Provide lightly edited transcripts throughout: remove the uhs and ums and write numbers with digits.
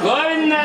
గోవిందా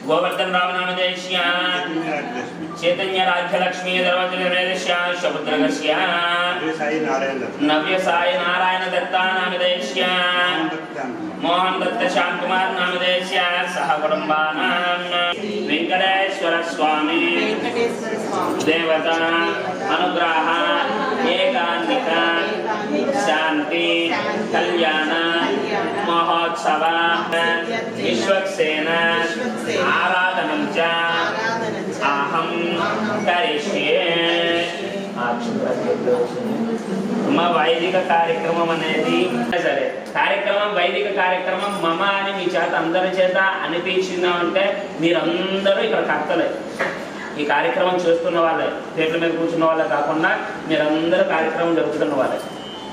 गोवर्धन रामनामदेश्य चैतन्य राज्यलक्ष्मी धर्मजनवेदस्य शपुत्रगस्य नव्य साई नारायण दत्ता नामदेश्य मोहन दत्त श्याम कुमार नामदेश्य सह कुटुंबानां वेंकटेश्वर स्वामी देवता अनुग्रह एकांतिक शांति कल्याण महोत्सव विश्वक्सेन आराधनं च अहं करिष्ये। మా వైదిక కార్యక్రమం అనేది సరే కార్యక్రమం వైదిక కార్యక్రమం మమ అని మీ చేత అందరి చేత అనిపించిందంటే మీరందరూ ఇక్కడ కర్తలే. ఈ కార్యక్రమం చేస్తున్న వాళ్ళే, పీటల మీద కూర్చున్న వాళ్ళే కాకుండా మీరందరూ కార్యక్రమం జరుపుతున్న వాళ్ళే.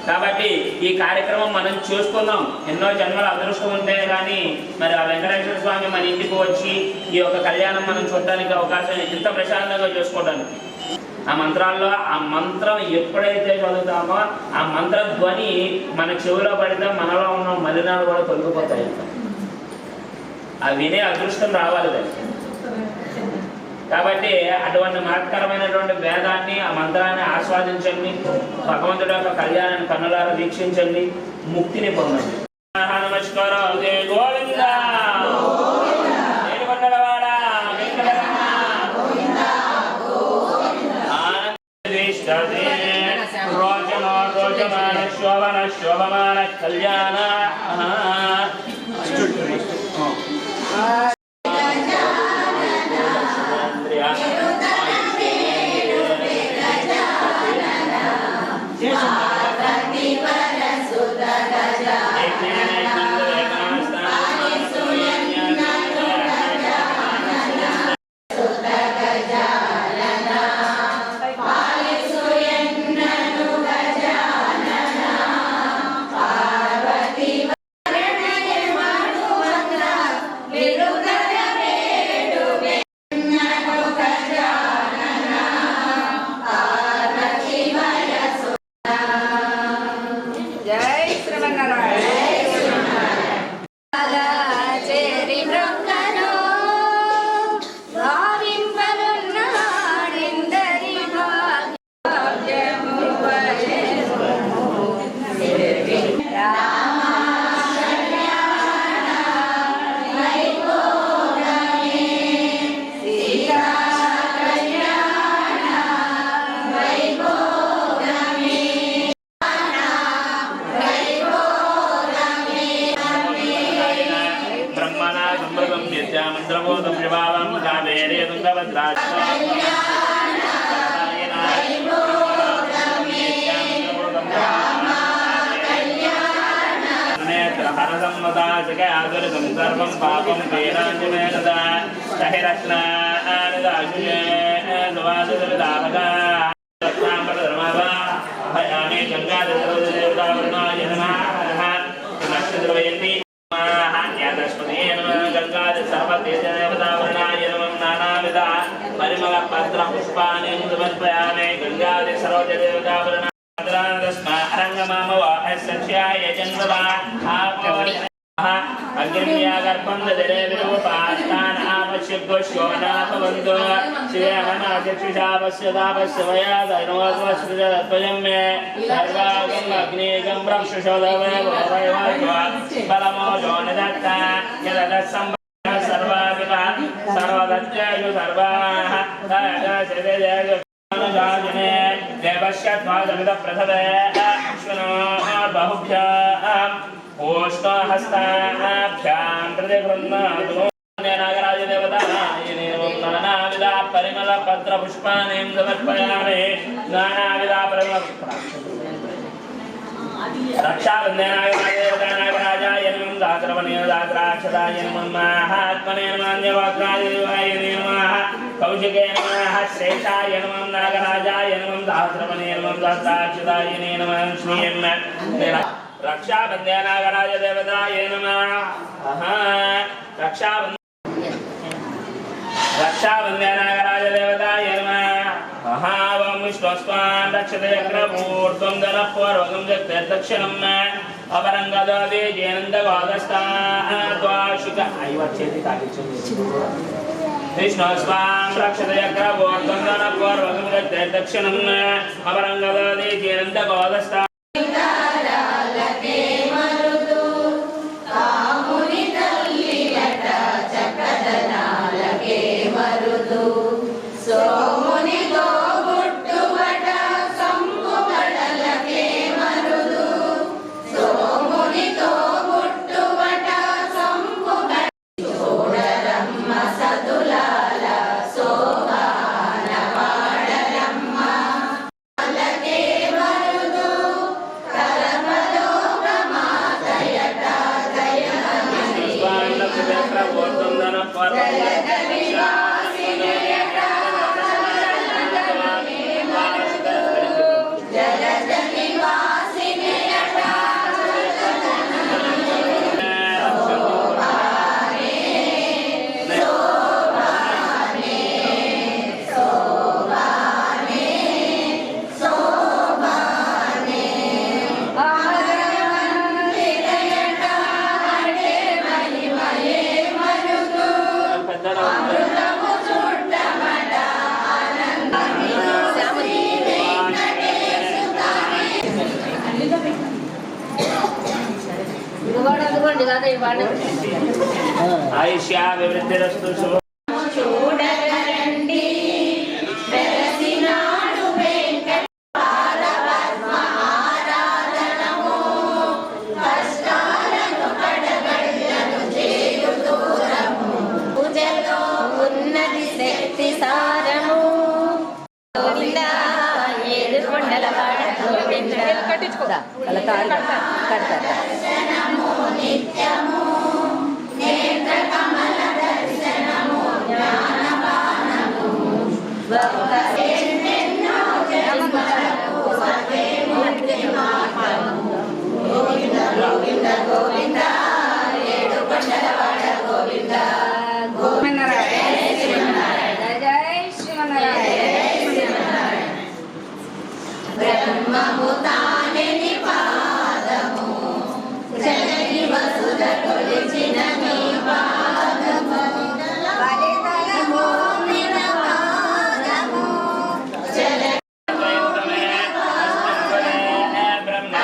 కాబట్టి ఈ కార్యక్రమం మనం చూసుకుందాం. ఎన్నో జన్మల అదృష్టం ఉంటే కానీ మరి ఆ వెంకటేశ్వర స్వామి మన ఇంటికి వచ్చి ఈ యొక్క కళ్యాణం మనం చూడడానికి అవకాశం ఇంత ప్రశాంతంగా చేసుకోవడానికి. ఆ మంత్రాల్లో ఆ మంత్రం ఎప్పుడైతే చదువుతామో ఆ మంత్ర ధ్వని మన చెవిలో పడితే మనలో ఉన్న మలినాలు కూడా తొలగిపోతాయి. ఆ వినే అదృష్టం రావాలి దానికి. కాబట్టి అటువంటి మహత్కరమైనటువంటి వేదాన్ని ఆ మంత్రాన్ని ఆస్వాదించండి. భగవంతుడి యొక్క కళ్యాణాన్ని కన్నులారా వీక్షించండి, ముక్తిని పొందండి. నమస్కారం. గోవిందా रोचमान शोभन शोभमान कल्याण ధనసమ్మదాచకే ఆదురితం సర్వం పాపం పేరాంజమేనదా సహిరత్నానిదాశుషే సువాసుదాపగా రత్నాంబరధర్మవా భయామే గంగాధరదేవతావరుణాయ నమః నక్షత్రవయంతి హాన్యాదస్మదే నమః గంగాధర సర్వతేజదేవతావరుణాయ నమః నానావిధ పరిమళ పత్ర పుష్పాన్ని సమర్పయామి గంగాధర సర్వతేజదేవతావరుణాయ రంగమామవాహస్యాయ జన్మదా అగ్నియాగర్భం దదరే విరూపాస్తాన్ ఆపశ్యగోశ్యోనాభవంతో శ్రీయమనాచక్షుషాపశ్యదాపశ్యవయాదైనోద్వస్మృజద్వయం మే సర్వాగం అగ్నేగం బలమోజో నిదత్త యదత్సం సర్వావివ సర్వదత్యేషు సర్వాః తదశదేజు అనుజాజనే దేవశ్యత్వాదమిద ప్రథమే అశ్వనో బహుభ్యాం ఓష్ణహస్తాభ్యాం ప్రతిగృహ్ణాతు నాగరాజ దేవతాయనే నానావిధ పరిమళ పత్ర పుష్పాన్ని సమర్పయామి నానావిధ పరిమళ రక్షాబంధనాయ నమః దాత్రవణ్య దాత్రాక్షదాయ నమః మహాత్మనే నమః నమః కౌశికే నమః శ్రేష్ఠాయ నమః నాగరాజాయ నమః దాత్రవణ్య నమః దాత్రాక్షదాయ నమః శ్రీయం రక్షాబంధనాయ దేవతాయ నమః రక్షాబంధనాయ దేవతాయ నమః మహావం విష్ణుస్వాన్ రక్షతయగ్రమూర్ధ్వం ధనపూర్వకం జగదక్షిణం అపరంగదే జేనందవాదస్తాద్వాశిక ఐవచ్చేతి కాకించండి విష్ణుస్వాం రక్షతయగ్రమూర్ధ్వం ధనపూర్వకం జగదక్షిణం అపరంగదే జేనందవాదస్తా ఆయుష్యా వివృద్ధిరస్తు శుభ చూడగరండి వెలసినాడు వెంకటపాద పద్మ ఆరాధనము కష్టాలను కడగళ్ళను చేయు దూరము పూజలో ఉన్నది శక్తి సారము గోవింద ఏడుకొండల వాడ గోవింద దర్శనము నిత్యము నేత్ర కమల దర్శనము జ్ఞానపానము భక్తెన్నెన్నో జన్మలకు సతే ముక్తి మార్గము గోవింద గోవింద గోవింద ఏడుకొండల వాడ గోవింద గోవింద జయ శ్రీమన్నారాయణ బ్రహ్మము తానే పాదము జనని వసుధ కొలిచిన నీ పాదము బలితలము నిన పాదము జల బ్రహ్మ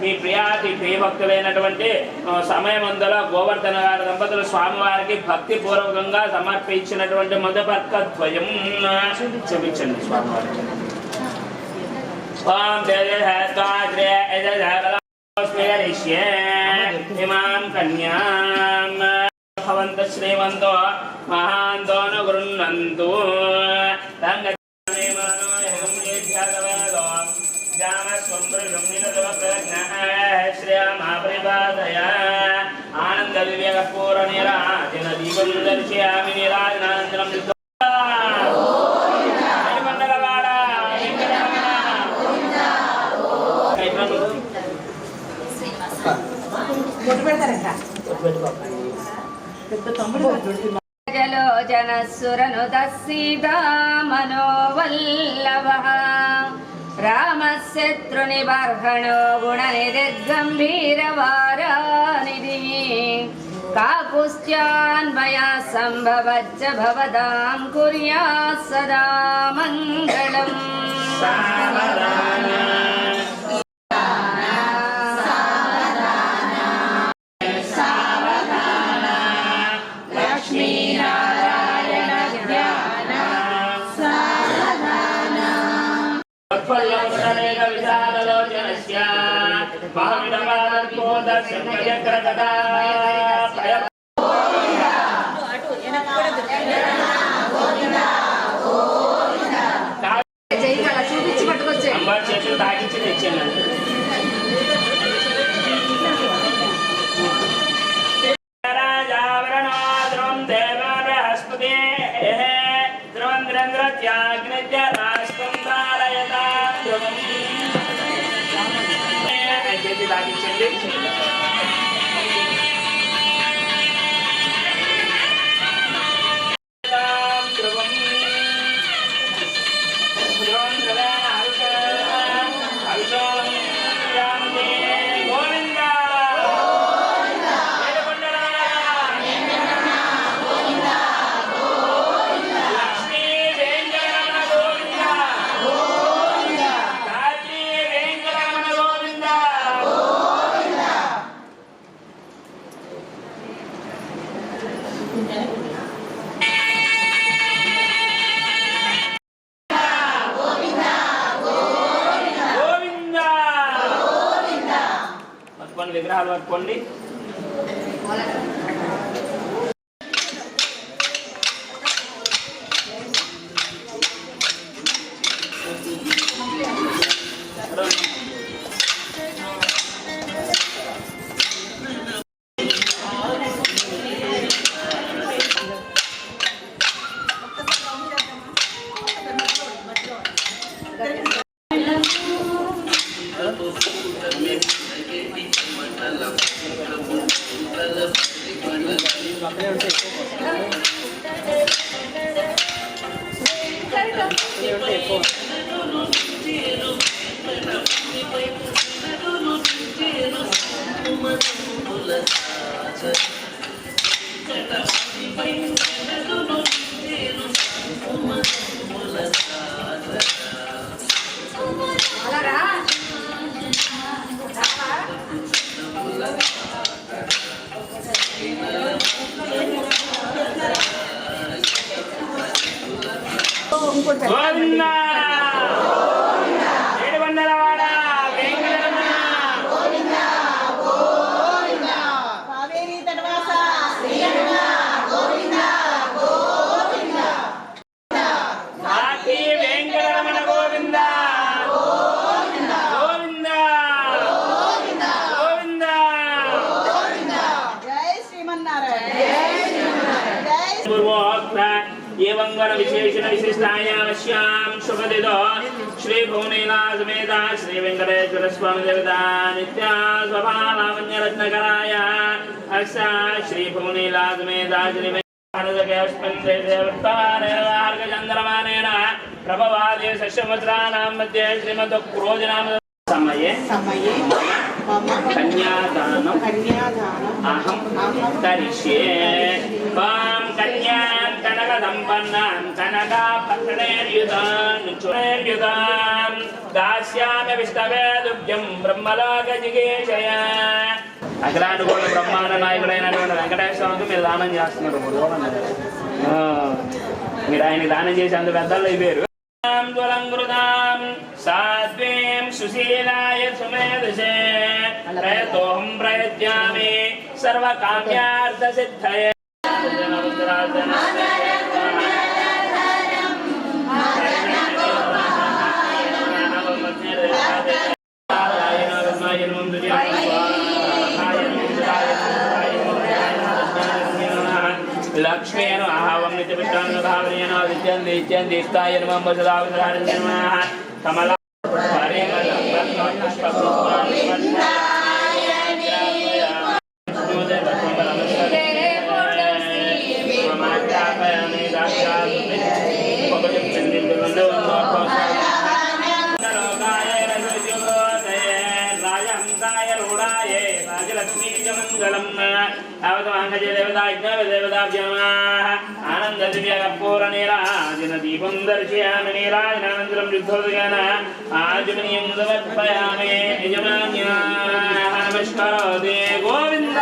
మీ ప్రియాతి ప్రియభక్తులైనటువంటి సమయమందులో గోవర్ధన గారి దంపతులు స్వామివారికి భక్తి పూర్వకంగా సమర్పించినటువంటి మధుపర్కద్వయం క్షమించండి స్వామివారికి. ఓం ఇమాం కన్యాం భవంత శ్రీమంతో మహాంతో గృహ్ణంతు ఆనంద వివేక పూర నిరాజన దీపం దర్శయామి నిరాజనానందనం జలోచన సురనుత సీతా మనోవల్లభః రామశత్రునిబర్హణో గుణనిధిర్గంభీరవారానిధిః కాకుశ్చాన్మయా సంభవచ్చ భవదాం కుర్యాత్ సదా మంగళం. చూపించి పట్టుకొచ్చే చేతులు తాకించి తెచ్చాను. తాగించండి. విగ్రహాలు పట్టుకోండి. గోవిందా ఏడుకొండలవాడ వెంకటరమణ గోవిందా గోవిందా కావేరీ తటవాస శ్రీరమణ గోవిందా గోవిందా ఆకి వెంకటరమణ గోవిందా గోవిందా గోవిందా గోవిందా గోవిందా గోవిందా. జై శ్రీమన్నారాయణ జై శ్రీమన్నారాయణ జై పూర్వోక్త ఏవంగర విశేషణ విశిష్టాయామస్యాం శుభదిదో శ్రీ భువనేలా సమేత శ్రీ వెంకటేశ్వర స్వామి దేవత నిత్యా స్వభాలావణ్య రత్నకరాయ అస్సా శ్రీ భువనేలా సమేత శ్రీ చంద్రమానేన ప్రభవాదే సస్యముద్రానాం మధ్య శ్రీమద్ క్రోజనామ సమయే సమయే మమ కన్యాదానం కన్యాదానం అహం కరిష్యే త్వాం కన్యాం కనకదం సంపన్నాం కనకా పట్టణేర్యుతాన్ చురేర్యుతాన్ దాస్యామి విష్ణవే దుభ్యం బ్రహ్మలోక జిగేశయ. అఖిలానుగోళ బ్రహ్మాండ నాయకుడైనటువంటి వెంకటేశ్వర స్వామికి మీరు దానం చేస్తున్నారు. మీరు ఆయనకి దానం చేసి అంత పెద్దలు అయిపోయారు. సాధ్వీం సుశీలాయ సుమేధసే ప్రయతోహం ప్రయత్యామి సర్వకామ్యార్థ సిద్ధయే. లక్ష్మీను అహవం నిత్యపుష్టాను భావనీయన విద్యంది ఇత్యంది ఇష్టాయ నమః సదావధారణ్య నమః కమలా పరిమళం రత్నం పుష్పపుష్పాణి మంగళం ఆనంద దివ్య కర్పూర నీరాజన దీపం దర్శయామి. నీరాజనానంతరం యుద్ధోదయాన ఆజమనీయం సమర్పయామి. యజమాన్యాః నమస్కరోతి. గోవింద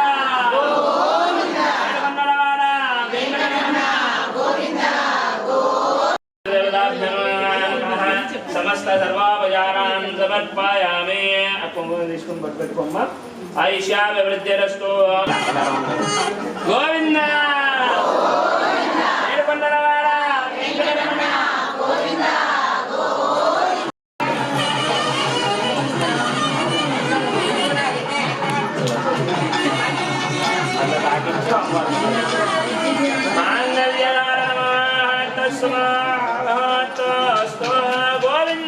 సమస్త సర్వాపచారాన్ సమర్పయామి. తీసుకుని పట్టుకోమ్మా. ఐశ్వర్యవృద్ధిరస్తు. గోవింద గోవింద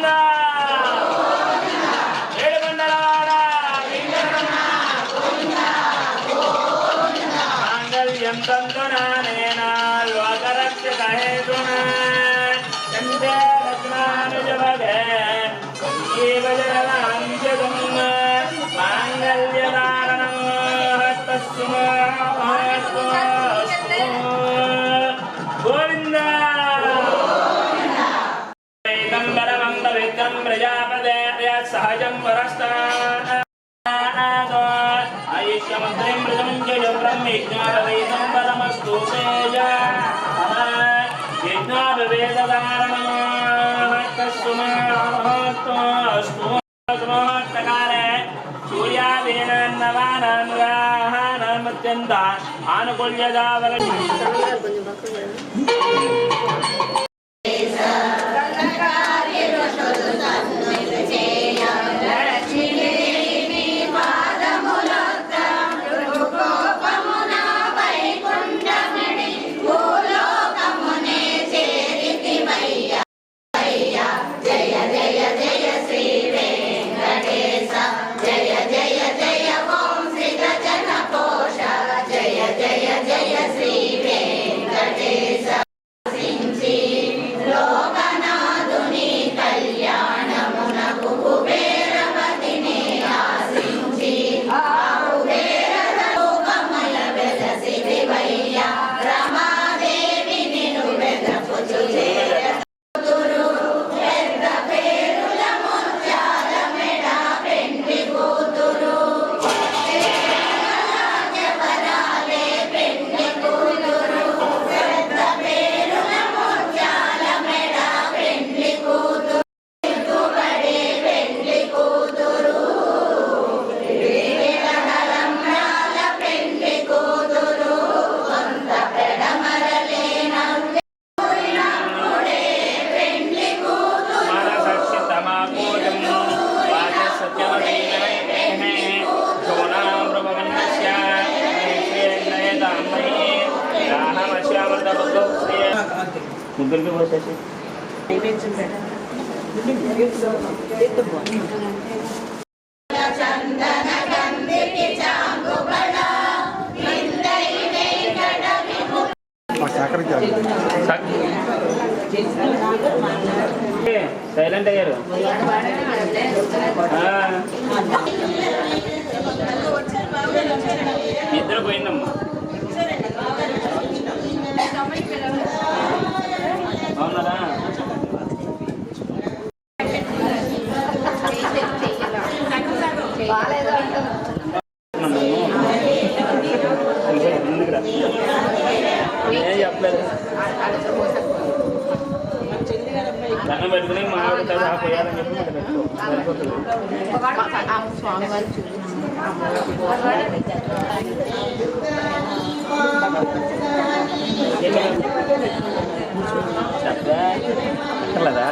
తంతునానేనా లోకరక్షక హేతునా చందే రత్నానుజవదే జీవజలాంజగం మాంగళ్యధారణం తస్మాస్తు. గోవింద పరమం పవిత్రం ప్రజాపదే సహజం వరస్తా ఐష్యమంత్రం మృతమంజయం బ్రహ్మేజ్ఞానవేదం పరమస్తు తేజ యజ్ఞాపవేదధారణం తస్మాత్కాలే సూర్యాదీన నవానాన్వాహానమత్యంత ఆనుకూల్యదావల. ముగ్గురికి పోసేసి సైలెంట్ అయ్యారు. ఇద్దరు పోయిందమ్మా. దండం పెట్టుకుని మామిడి కదా పోయాలని చెప్పి ఇక్కడ పెట్టుకో. సరిపోతుంది. స్వామివారి అక్కర్లేదా?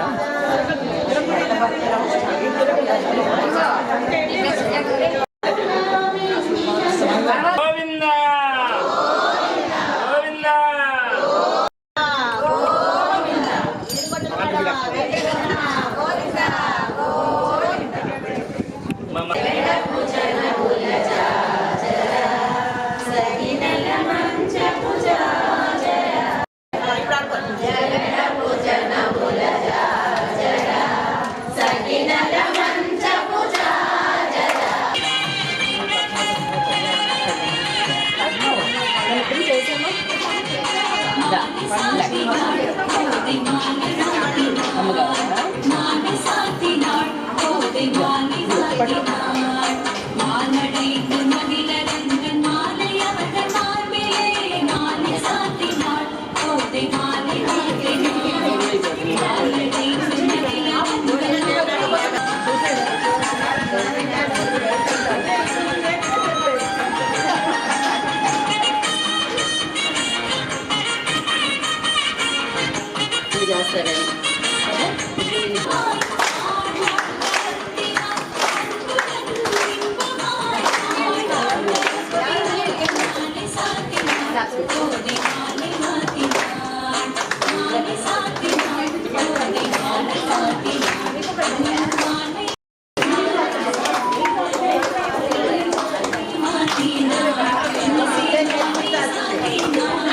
గోవిందా గోవిందా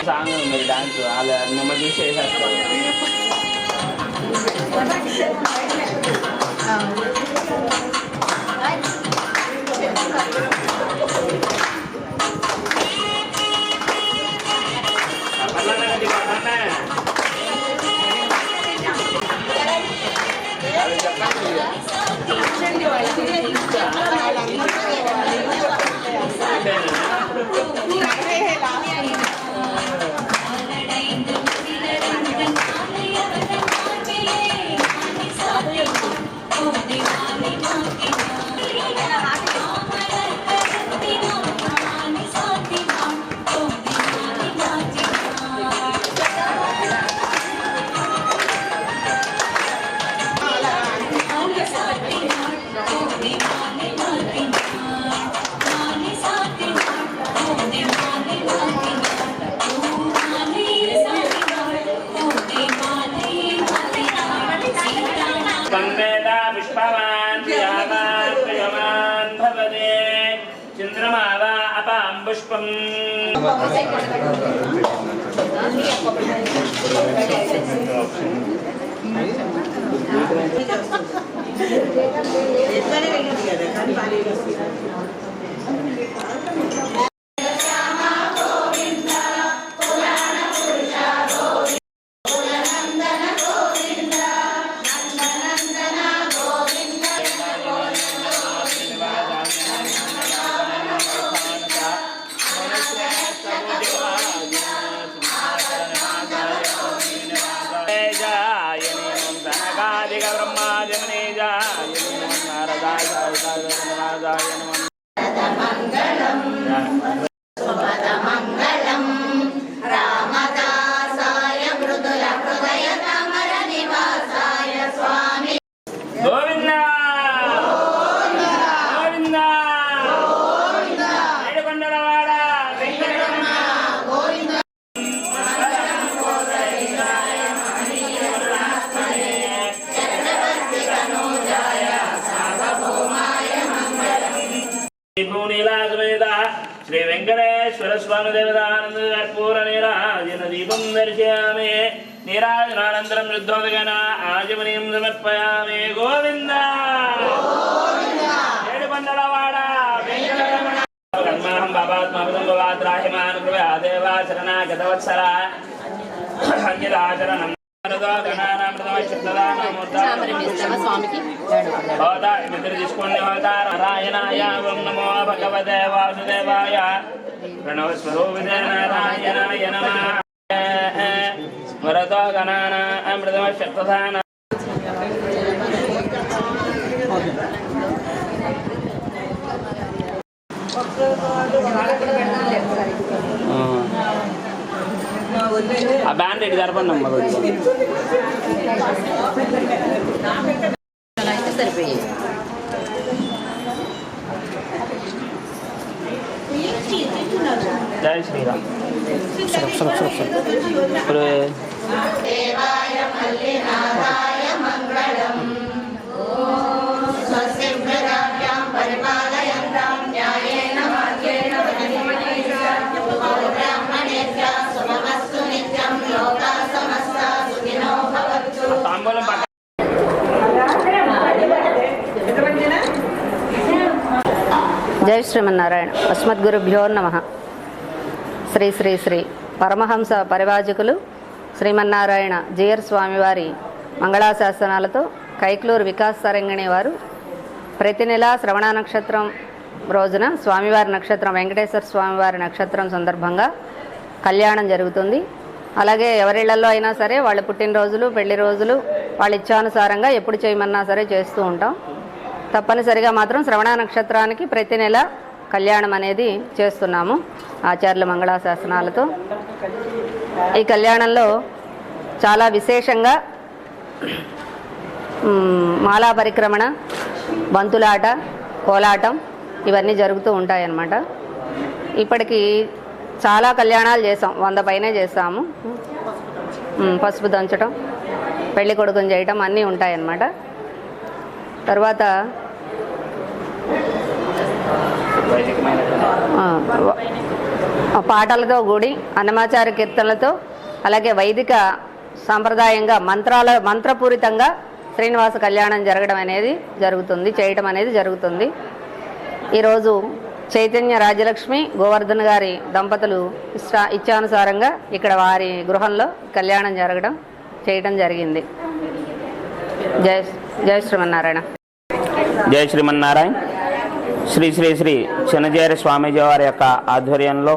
సాంగ్ ఉంది డాన్స్ వాళ్ళ మిమ్మల్ని చూసి వేసేస్తారు. చంద్రమావా అపాం పుష్పం గోవిందా గోవిందా ఏడుకొండలవాడ వెంకటరమణ గోవిందా శ్రీ వెంకటేశ్వర స్వామి దేవతానంద కర్పూర నీరాజన దీపం దర్శయామి నీరాజనానంతరం శుద్ధోదగన ఆజమనీయం సమర్పయామి గోవిందా ఏడుకొండలవాడ వెంకటరమణ కర్మాహం బాబాత్మాపదం భవాద్రాహిమాన్ కృపయా దేవా శరణాగతవత్సర అన్యదాచరణం స్వామికి తీసుకోండి నారాయణాయ ఓం నమో భగవతే వాసుదేవాయ ప్రణవ స్వరూపితే నారాయణాయ నమః వరదో గణాన అమృతమ శక్తధాన ఆ బ్యాండ్ ఇటు జరపండి అమ్మ కొద్దిగా. అలా అయితే సరిపోయాయి. జై శ్రీరామ్. ఇప్పుడు తాంబూలం పక్క జై శ్రీమన్నారాయణ. అస్మద్గురుభ్యో నమః. శ్రీ శ్రీ శ్రీ పరమహంస పరివాజకులు శ్రీమన్నారాయణ జీయర్ స్వామివారి మంగళాశాసనాలతో కైక్లూరు వికాస్ తరంగిణి వారు ప్రతి నెల శ్రవణ నక్షత్రం రోజున స్వామివారి నక్షత్రం వెంకటేశ్వర స్వామివారి నక్షత్రం సందర్భంగా కళ్యాణం జరుగుతుంది. అలాగే ఎవరిళ్లలో అయినా సరే వాళ్ళ పుట్టినరోజులు, పెళ్లి రోజులు వాళ్ళ ఇచ్చానుసారంగా ఎప్పుడు చేయమన్నా సరే చేస్తూ ఉంటాం. తప్పనిసరిగా మాత్రం శ్రవణ నక్షత్రానికి ప్రతి నెల కళ్యాణం అనేది చేస్తున్నాము ఆచార్యుల మంగళాశాసనాలతో. ఈ కళ్యాణంలో చాలా విశేషంగా మాలా పరిక్రమణ, బంతులాట, కోలాటం ఇవన్నీ జరుగుతూ ఉంటాయన్నమాట. ఇప్పటికి చాలా కళ్యాణాలు చేసాం, 100 పైనే చేస్తాము. పసుపు దంచడం, పెళ్లి కొడుకుని చేయటం అన్నీ ఉంటాయన్నమాట. తర్వాత పాటలతో కూడి అన్నమాచార కీర్తనలతో, అలాగే వైదిక సాంప్రదాయంగా మంత్రపూరితంగా శ్రీనివాస కళ్యాణం చేయడం అనేది జరుగుతుంది. ఈరోజు చైతన్య రాజ్యలక్ష్మి గోవర్ధన్ గారి దంపతులు ఇచ్చానుసారంగా ఇక్కడ వారి గృహంలో కళ్యాణం చేయడం జరిగింది. జై శ్రీమన్నారాయణ. జై శ్రీమన్నారాయణ. శ్రీ శ్రీ శ్రీ చిన్నజేరి స్వామీజీ వారి యొక్క ఆధ్వర్యంలో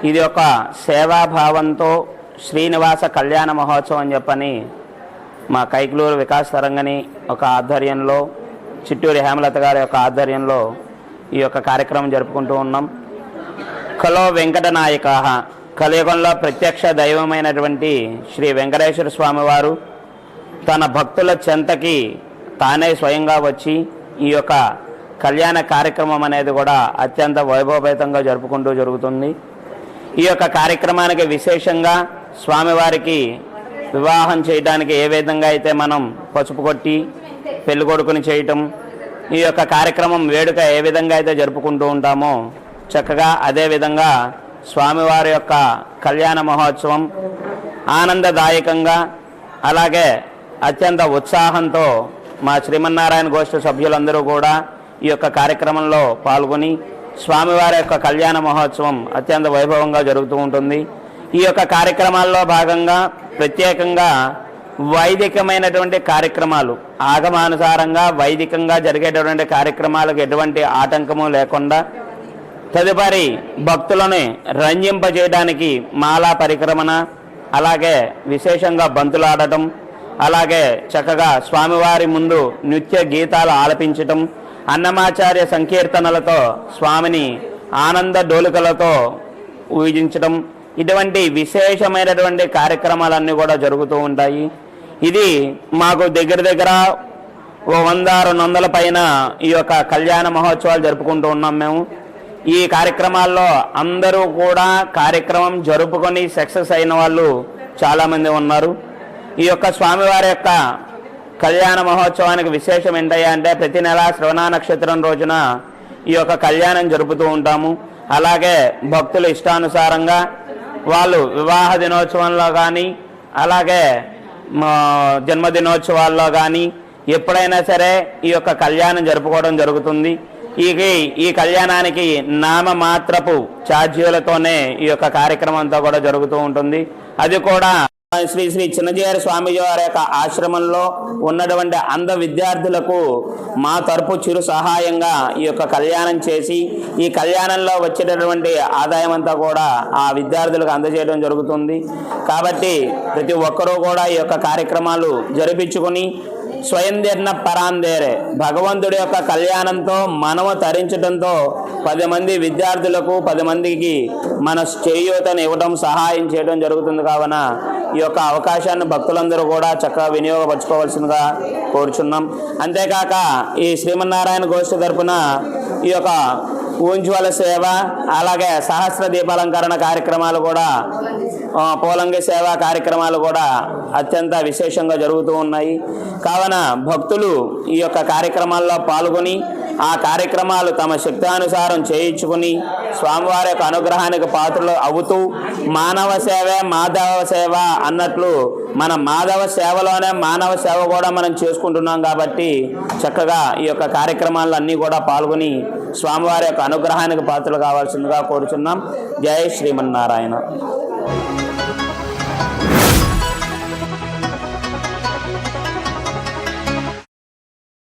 ఇది ఒక సేవాభావంతో శ్రీనివాస కళ్యాణ మహోత్సవం అని చెప్పని మా కైక్లూరు వికాస్ తరంగిణి ఒక ఆధ్వర్యంలో, చిట్టూరి హేమలత గారి యొక్క ఆధ్వర్యంలో ఈ యొక్క కార్యక్రమం జరుపుకుంటూ ఉన్నాం. కలో వెంకటనాయక, కలియుగంలో ప్రత్యక్ష దైవమైనటువంటి శ్రీ వెంకటేశ్వర స్వామివారు తన భక్తుల చెంతకి తానే స్వయంగా వచ్చి ఈ యొక్క కళ్యాణ కార్యక్రమం అనేది కూడా అత్యంత వైభవపేతంగా జరుగుతుంది. ఈ యొక్క కార్యక్రమానికి విశేషంగా స్వామివారికి వివాహం చేయడానికి ఏ విధంగా అయితే మనం పసుపు కొట్టి పెళ్లి కొడుకుని చేయటం, ఈ యొక్క కార్యక్రమం వేడుక ఏ విధంగా అయితే జరుపుకుంటూ ఉంటామో చక్కగా అదేవిధంగా స్వామివారి యొక్క కళ్యాణ మహోత్సవం ఆనందదాయకంగా, అలాగే అత్యంత ఉత్సాహంతో మా శ్రీమన్నారాయణ గోష్ఠి సభ్యులందరూ కూడా ఈ యొక్క కార్యక్రమంలో పాల్గొని స్వామివారి యొక్క కళ్యాణ మహోత్సవం అత్యంత వైభవంగా జరుగుతూ ఉంటుంది. ఈ యొక్క కార్యక్రమాల్లో భాగంగా ప్రత్యేకంగా వైదికమైనటువంటి కార్యక్రమాలు, ఆగమానుసారంగా వైదికంగా జరిగేటటువంటి కార్యక్రమాలకు ఎటువంటి ఆటంకము లేకుండా తదుపరి భక్తులను రంజింపజేయడానికి మాలా పరిక్రమణ, అలాగే విశేషంగా బంతులాడటం, అలాగే చక్కగా స్వామివారి ముందు నృత్య గీతాలు ఆలపించటం, అన్నమాచార్య సంకీర్తనలతో స్వామిని ఆనంద డోలికలతో ఊహించటం, ఇటువంటి విశేషమైనటువంటి కార్యక్రమాలన్నీ కూడా జరుగుతూ ఉంటాయి. ఇది మాకు దగ్గర 100-200 పైన ఈ యొక్క కళ్యాణ మహోత్సవాలు జరుపుకుంటూ ఉన్నాం మేము. ఈ కార్యక్రమాల్లో అందరూ కూడా కార్యక్రమం జరుపుకొని సక్సెస్ అయిన వాళ్ళు చాలామంది ఉన్నారు. ఈ యొక్క స్వామివారి యొక్క కళ్యాణ మహోత్సవానికి విశేషం ఏంటయ్యా అంటే ప్రతి నెల శ్రవణ నక్షత్రం రోజున ఈ యొక్క కళ్యాణం జరుపుతూ ఉంటాము. అలాగే భక్తుల ఇష్టానుసారంగా వాళ్ళు వివాహ దినోత్సవంలో కానీ, అలాగే జన్మదినోత్సవాల్లో కానీ ఎప్పుడైనా సరే ఈ యొక్క కళ్యాణం జరుపుకోవడం జరుగుతుంది. ఈ కళ్యాణానికి నామమాత్రపు ఛార్జీలతోనే ఈ యొక్క కార్యక్రమం అంతా కూడా జరుగుతూ ఉంటుంది. అది కూడా శ్రీ శ్రీ చిన్నజీయర్ స్వామీజీ వారి యొక్క ఆశ్రమంలో ఉన్నటువంటి అంధ విద్యార్థులకు మా తరపు చిరు సహాయంగా ఈ యొక్క కళ్యాణం చేసి ఈ కళ్యాణంలో వచ్చేటటువంటి ఆదాయం అంతా కూడా ఆ విద్యార్థులకు అందజేయడం జరుగుతుంది. కాబట్టి ప్రతి ఒక్కరూ కూడా ఈ యొక్క కార్యక్రమాలు జరిపించుకొని స్వయం తీర్ణ పరాందేరే భగవంతుడి యొక్క కళ్యాణంతో మనము తరించడంతో 10 మంది విద్యార్థులకు 10 మందికి మన చేయూతను ఇవ్వడం సహాయం చేయడం జరుగుతుంది. కావున ఈ యొక్క అవకాశాన్ని భక్తులందరూ కూడా చక్కగా వినియోగపరచుకోవాల్సిందిగా కోరుచున్నాం. అంతేకాక ఈ శ్రీమన్నారాయణ గోష్ఠి తరపున ఈ యొక్క ఊంజ్వల సేవ అలాగే సహస్ర దీపాలంకరణ కార్యక్రమాలు కూడా పోలంగి సేవా కార్యక్రమాలు కూడా అత్యంత విశేషంగా జరుగుతూ ఉన్నాయి. కావున భక్తులు ఈ యొక్క కార్యక్రమాల్లో పాల్గొని ఆ కార్యక్రమాలు తమ శక్తానుసారం చేయించుకుని స్వామివారి యొక్క అనుగ్రహానికి పాత్రలు అవుతూ మానవ సేవే మాధవ సేవ అన్నట్లు మన మాధవ సేవలోనే మానవ సేవ కూడా మనం చేసుకుంటున్నాం. కాబట్టి చక్కగా ఈ యొక్క కార్యక్రమాలన్నీ కూడా పాల్గొని స్వామివారి యొక్క అనుగ్రహానికి పాత్రలు కావాల్సిందిగా కోరుచున్నాం. జై శ్రీమన్నారాయణ.